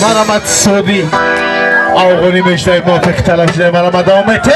مرامت سودی آغونی مشتای موافق تلاشده مرامت آمته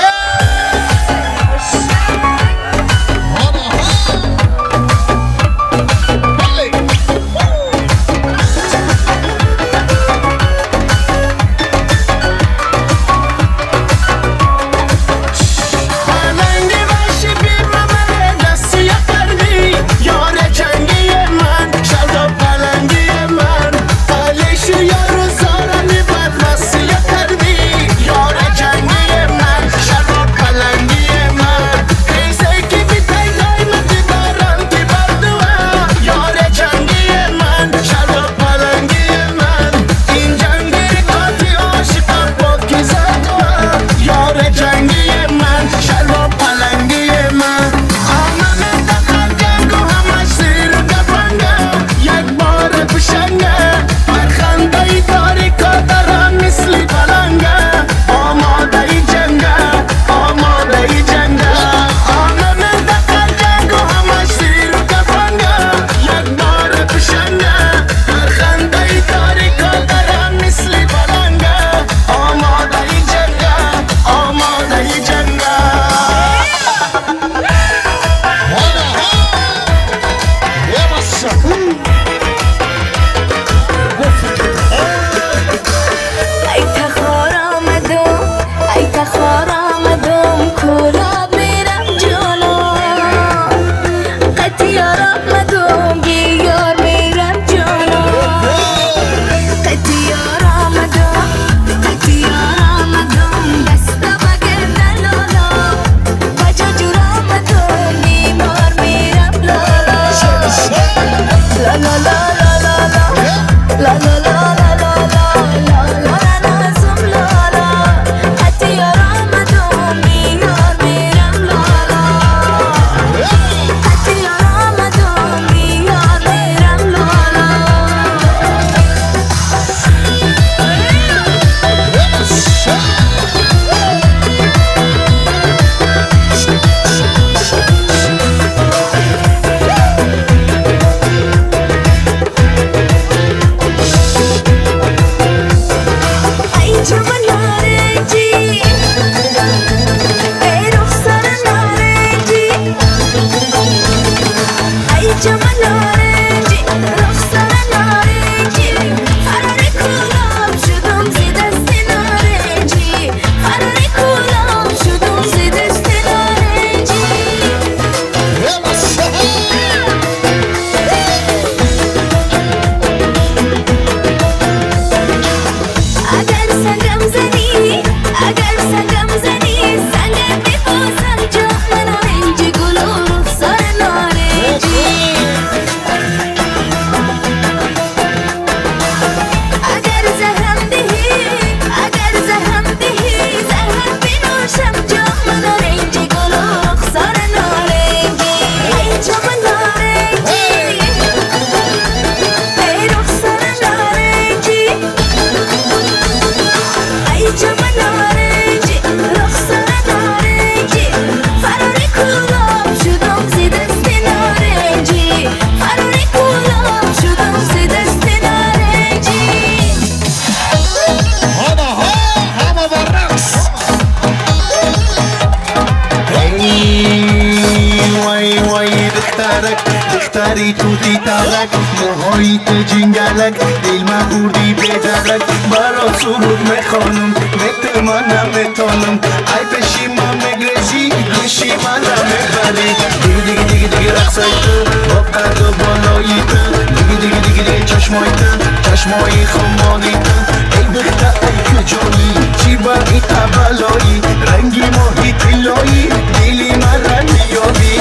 دختری توتی ترک موهاییت جنگلک دل من بردی بدرک برا سرود میخوانم میتمانم میتانم ای پشی من میگریزی گوشی من را میبری دیگه رقصای تو با قد و بالایی تو دیگه چشمای تو چشمای خمانی تو ای دختر ای کجایی چی با ای تبلایی رنگی ماهی تلایی دلی من را نیابی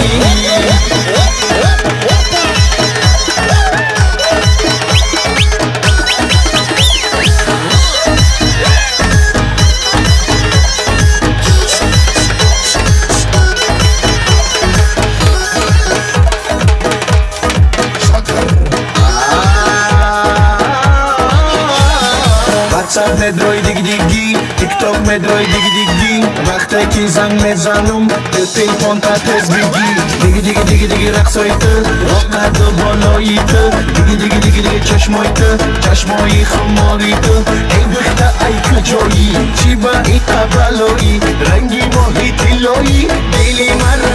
واتساپ ندروی دیگی دیگی تیک تاک مدروی دیگی دیگی وقتی که زنگ میزنم به تلفن تا تز بگی دیگی دیگی رقصای تو راه قد و بالایی تو دیگی چشمای تو چشمای خماری تو ای بخته ای کجایی چی با ای قبلایی رنگی ماهی تلایی دلی من